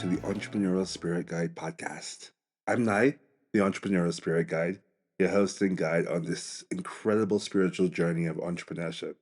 to the Entrepreneurial Spirit Guide Podcast. I'm Nye, the Entrepreneurial Spirit Guide, your host and guide on this incredible spiritual journey of entrepreneurship.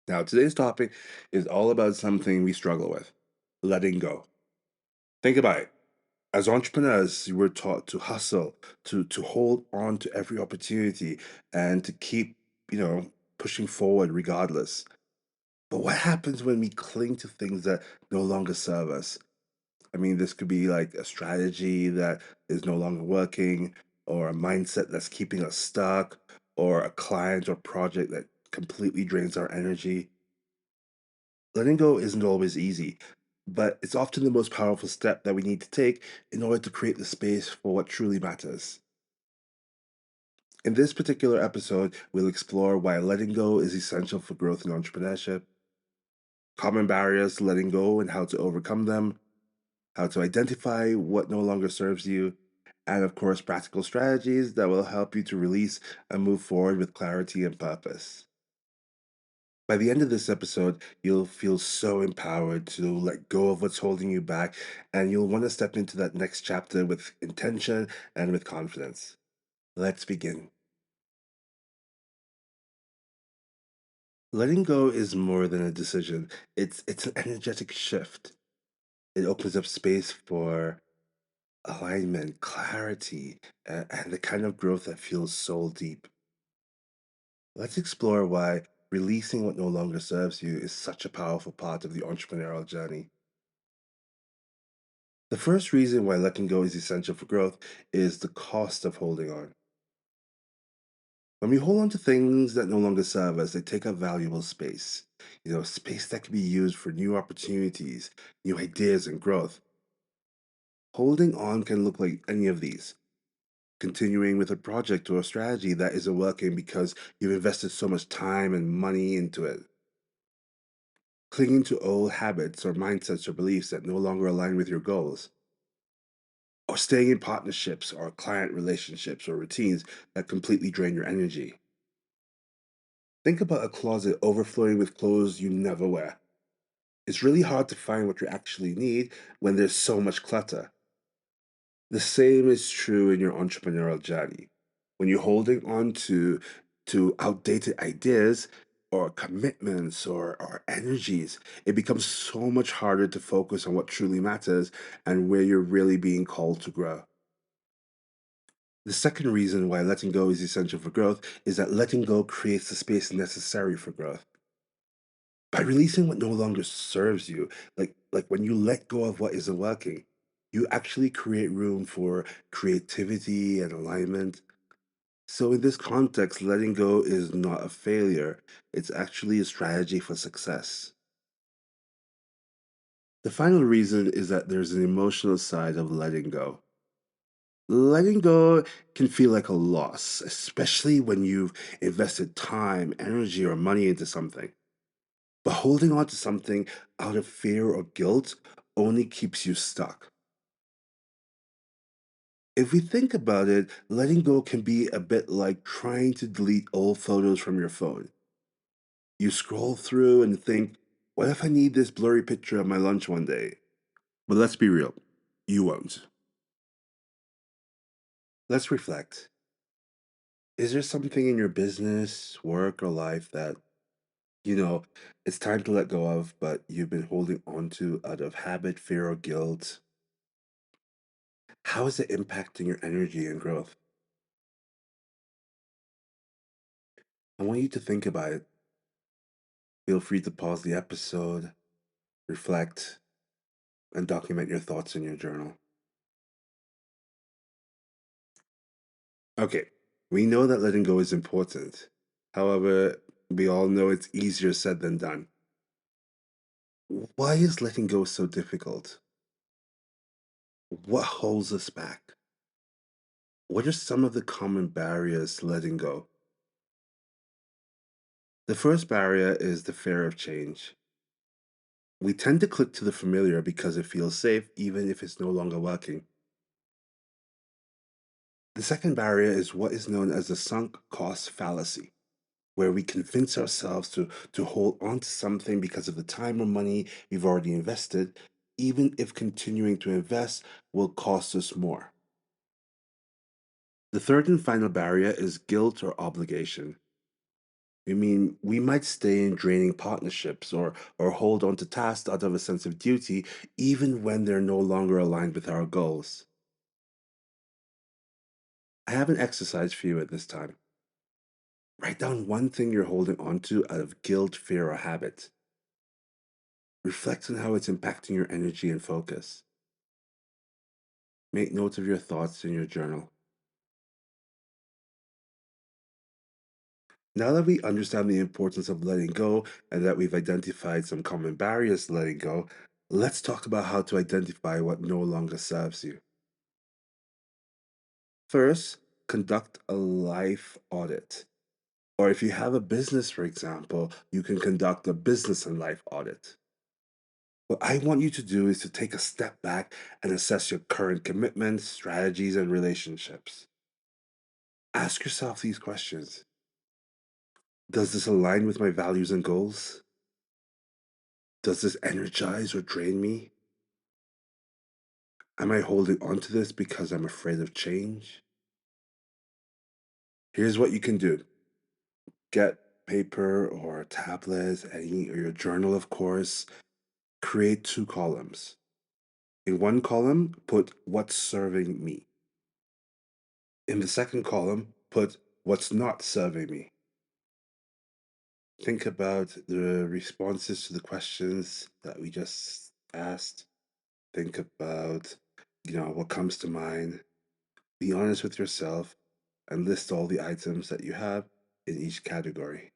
Now, today's topic is all about something we struggle with: letting go. Think about it. As entrepreneurs, we're taught to hustle, to hold on to every opportunity, and to keep, pushing forward regardless. But what happens when we cling to things that no longer serve us? I mean, this could be like a strategy that is no longer working, or a mindset that's keeping us stuck, or a client or project that completely drains our energy. Letting go isn't always easy, but it's often the most powerful step that we need to take in order to create the space for what truly matters. In this particular episode, we'll explore why letting go is essential for growth in entrepreneurship, common barriers to letting go and how to overcome them, how to identify what no longer serves you, and of course, practical strategies that will help you to release and move forward with clarity and purpose. By the end of this episode, you'll feel so empowered to let go of what's holding you back, and you'll want to step into that next chapter with intention and with confidence. Let's begin. Letting go is more than a decision. It's an energetic shift. It opens up space for alignment, clarity, and the kind of growth that feels soul deep. Let's explore why releasing what no longer serves you is such a powerful part of the entrepreneurial journey. The first reason why letting go is essential for growth is the cost of holding on. When we hold on to things that no longer serve us, they take up valuable space. Space that can be used for new opportunities, new ideas, and growth. Holding on can look like any of these: continuing with a project or a strategy that isn't working because you've invested so much time and money into it; clinging to old habits or mindsets or beliefs that no longer align with your goals; or staying in partnerships or client relationships or routines that completely drain your energy. Think about a closet overflowing with clothes you never wear. It's really hard to find what you actually need when there's so much clutter. The same is true in your entrepreneurial journey. When you're holding on to outdated ideas or commitments or energies, it becomes so much harder to focus on what truly matters and where you're really being called to grow. The second reason why letting go is essential for growth is that letting go creates the space necessary for growth. By releasing what no longer serves you, like when you let go of what isn't working, you actually create room for creativity and alignment. So in this context, letting go is not a failure, it's actually a strategy for success. The final reason is that there's an emotional side of letting go. Letting go can feel like a loss, especially when you've invested time, energy, or money into something. But holding on to something out of fear or guilt only keeps you stuck. If we think about it, letting go can be a bit like trying to delete old photos from your phone. You scroll through and think, what if I need this blurry picture of my lunch one day? But let's be real, you won't. Let's reflect. Is there something in your business, work, or life that, you know, it's time to let go of, but you've been holding on to out of habit, fear, or guilt? How is it impacting your energy and growth? I want you to think about it. Feel free to pause the episode, reflect, and document your thoughts in your journal. Okay, we know that letting go is important. However, we all know it's easier said than done. Why is letting go so difficult? What holds us back? What are some of the common barriers to letting go? The first barrier is the fear of change. We tend to click to the familiar because it feels safe, even if it's no longer working. The second barrier is what is known as the sunk cost fallacy, where we convince ourselves to hold on to something because of the time or money we've already invested, even if continuing to invest will cost us more. The third and final barrier is guilt or obligation. I mean, we might stay in draining partnerships or hold on to tasks out of a sense of duty, even when they're no longer aligned with our goals. I have an exercise for you at this time. Write down one thing you're holding on to out of guilt, fear, or habit. Reflect on how it's impacting your energy and focus. Make notes of your thoughts in your journal. Now that we understand the importance of letting go and that we've identified some common barriers to letting go, let's talk about how to identify what no longer serves you. First, conduct a life audit. Or if you have a business, for example, you can conduct a business and life audit. What I want you to do is to take a step back and assess your current commitments, strategies, and relationships. Ask yourself these questions. Does this align with my values and goals? Does this energize or drain me? Am I holding on to this because I'm afraid of change? Here's what you can do. Get paper or a tablet, any or your journal, of course. Create two columns. In one column, put what's serving me. In the second column, put what's not serving me. Think about the responses to the questions that we just asked. Think about, what comes to mind. Be honest with yourself and list all the items that you have in each category.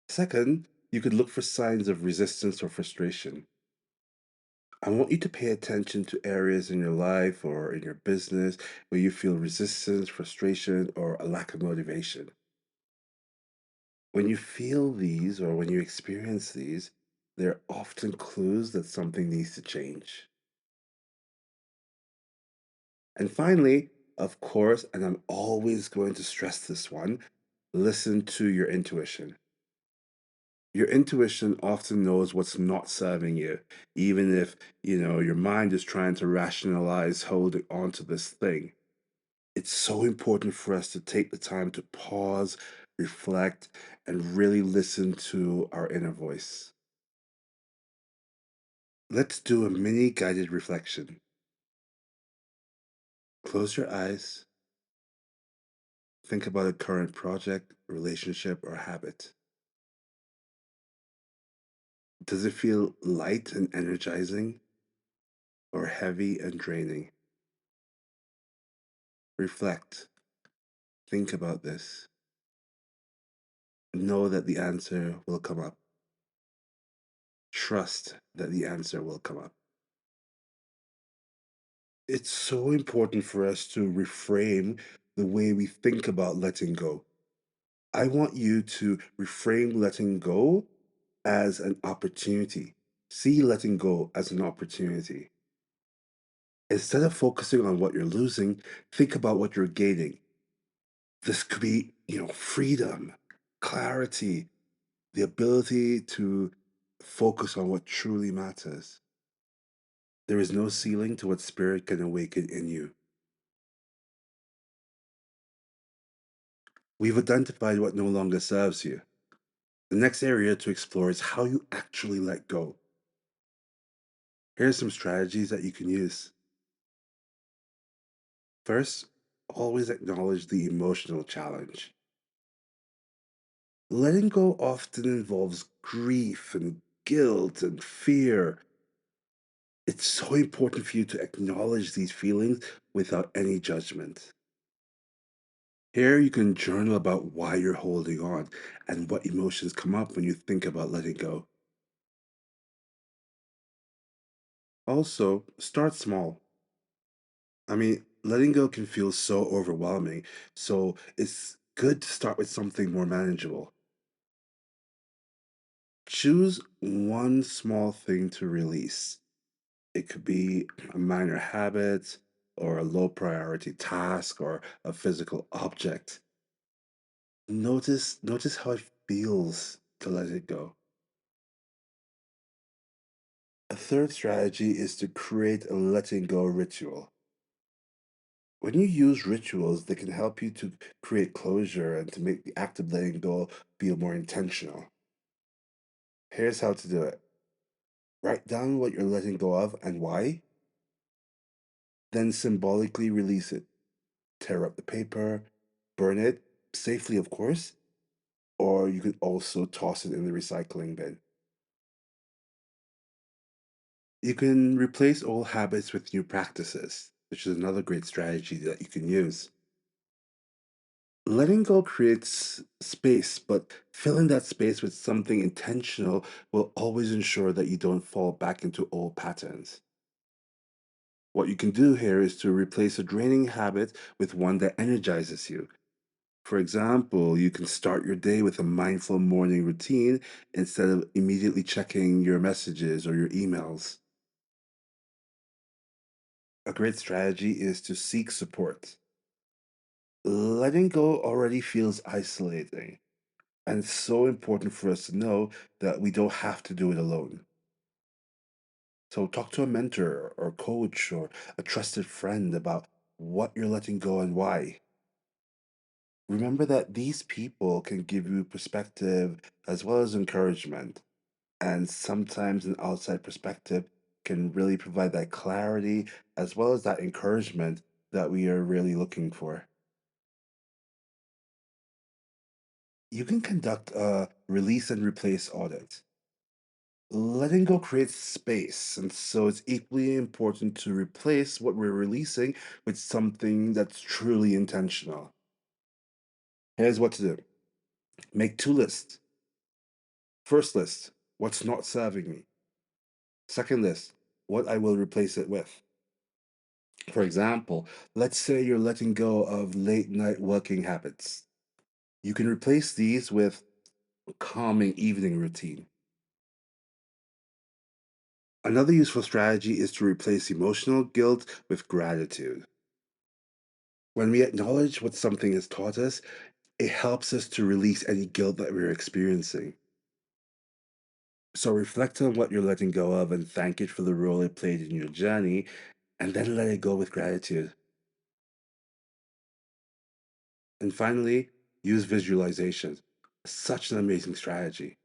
Second, you could look for signs of resistance or frustration. I want you to pay attention to areas in your life or in your business where you feel resistance, frustration, or a lack of motivation. When you feel these or when you experience these, they're often clues that something needs to change. And finally, of course, and I'm always going to stress this one, listen to your intuition. Your intuition often knows what's not serving you, even if, your mind is trying to rationalize holding on to this thing. It's so important for us to take the time to pause, reflect, and really listen to our inner voice. Let's do a mini guided reflection. Close your eyes. Think about a current project, relationship, or habit. Does it feel light and energizing or heavy and draining? Reflect. Think about this. Know that the answer will come up. Trust that the answer will come up. It's so important for us to reframe the way we think about letting go. I want you to reframe letting go as an opportunity. See letting go as an opportunity. Instead of focusing on what you're losing, think about what you're gaining. This could be, freedom, clarity, the ability to focus on what truly matters. There is no ceiling to what spirit can awaken in you. We've identified what no longer serves you. The next area to explore is how you actually let go. Here are some strategies that you can use. First, always acknowledge the emotional challenge. Letting go often involves grief and guilt and fear. It's so important for you to acknowledge these feelings without any judgment. Here, you can journal about why you're holding on and what emotions come up when you think about letting go. Also, start small. I mean, letting go can feel so overwhelming, so it's good to start with something more manageable. Choose one small thing to release. It could be a minor habit or a low priority task or a physical object. Notice how it feels to let it go. A third strategy is to create a letting go ritual. When you use rituals, they can help you to create closure and to make the act of letting go feel more intentional. Here's how to do it: write down what you're letting go of and why, then symbolically release it. Tear up the paper, burn it, safely, of course, or you could also toss it in the recycling bin. You can replace old habits with new practices, which is another great strategy that you can use. Letting go creates space, but filling that space with something intentional will always ensure that you don't fall back into old patterns. What you can do here is to replace a draining habit with one that energizes you. For example, you can start your day with a mindful morning routine instead of immediately checking your messages or your emails. A great strategy is to seek support. Letting go already feels isolating, and it's so important for us to know that we don't have to do it alone. So, talk to a mentor or coach or a trusted friend about what you're letting go and why. Remember that these people can give you perspective as well as encouragement. And sometimes an outside perspective can really provide that clarity as well as that encouragement that we are really looking for. You can conduct a release and replace audit. Letting go creates space, and so it's equally important to replace what we're releasing with something that's truly intentional. Here's what to do: make two lists. First list, what's not serving me. Second list, what I will replace it with. For example, let's say you're letting go of late night working habits. You can replace these with a calming evening routine. Another useful strategy is to replace emotional guilt with gratitude. When we acknowledge what something has taught us, it helps us to release any guilt that we're experiencing. So reflect on what you're letting go of and thank it for the role it played in your journey, and then let it go with gratitude. And finally, use visualization. Such an amazing strategy.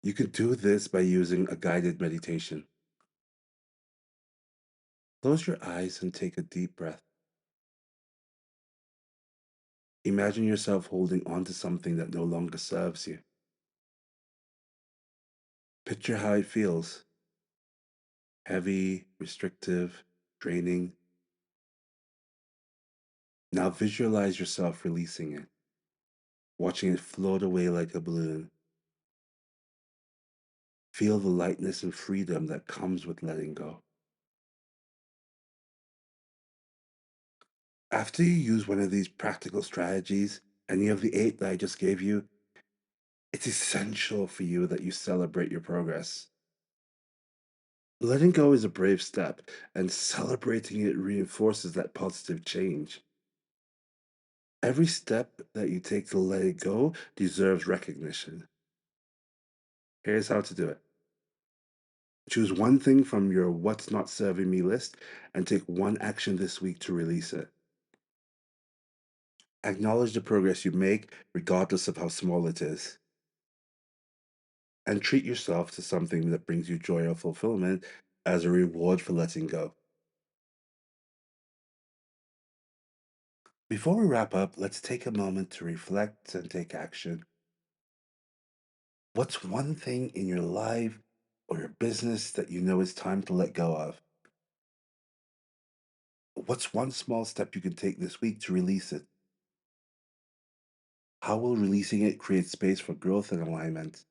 You can do this by using a guided meditation. Close your eyes and take a deep breath. Imagine yourself holding on to something that no longer serves you. Picture how it feels: heavy, restrictive, draining. Now visualize yourself releasing it, watching it float away like a balloon. Feel the lightness and freedom that comes with letting go. After you use one of these practical strategies, any of the eight that I just gave you, it's essential for you that you celebrate your progress. Letting go is a brave step, and celebrating it reinforces that positive change. Every step that you take to let it go deserves recognition. Here's how to do it: choose one thing from your what's not serving me list and take one action this week to release it. Acknowledge the progress you make, regardless of how small it is. And treat yourself to something that brings you joy or fulfillment as a reward for letting go. Before we wrap up, let's take a moment to reflect and take action. What's one thing in your life or your business that you know it's time to let go of? What's one small step you can take this week to release it? How will releasing it create space for growth and alignment?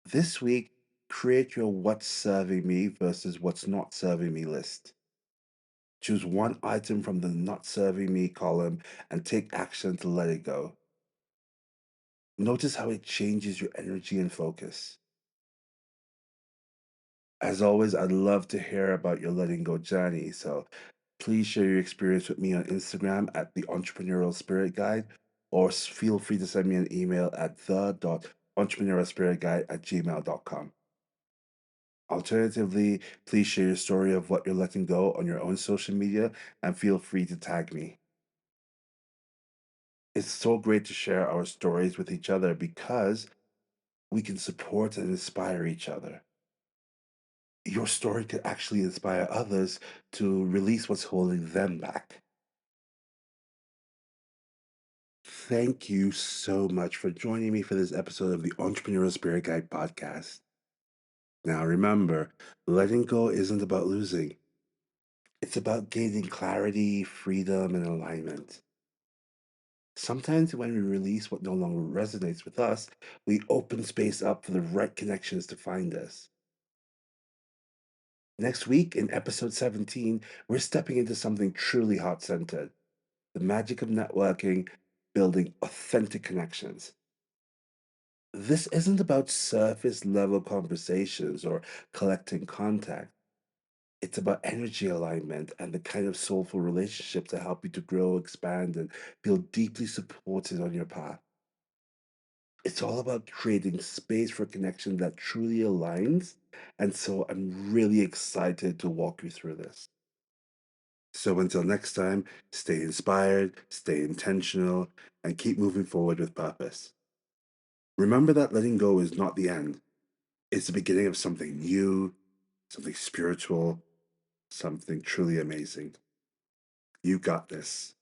This week, create your what's serving me versus what's not serving me list. Choose one item from the not serving me column and take action to let it go. Notice how it changes your energy and focus. As always, I'd love to hear about your letting go journey. So please share your experience with me on Instagram at the Entrepreneurial Spirit Guide, or feel free to send me an email at the Entrepreneurial Spirit Guide at gmail.com. Alternatively, please share your story of what you're letting go on your own social media and feel free to tag me. It's so great to share our stories with each other because we can support and inspire each other. Your story could actually inspire others to release what's holding them back. Thank you so much for joining me for this episode of the Entrepreneurial Spirit Guide Podcast. Now, remember, letting go isn't about losing, it's about gaining clarity, freedom, and alignment. Sometimes when we release what no longer resonates with us, we open space up for the right connections to find us. Next week, in episode 17, we're stepping into something truly heart centered: the magic of networking, building authentic connections. This isn't about surface level conversations or collecting contact. It's about energy alignment and the kind of soulful relationship to help you to grow, expand, and feel deeply supported on your path. It's all about creating space for connection that truly aligns. And so I'm really excited to walk you through this. So until next time, stay inspired, stay intentional, and keep moving forward with purpose. Remember that letting go is not the end, it's the beginning of something new, something spiritual, something truly amazing. You got this.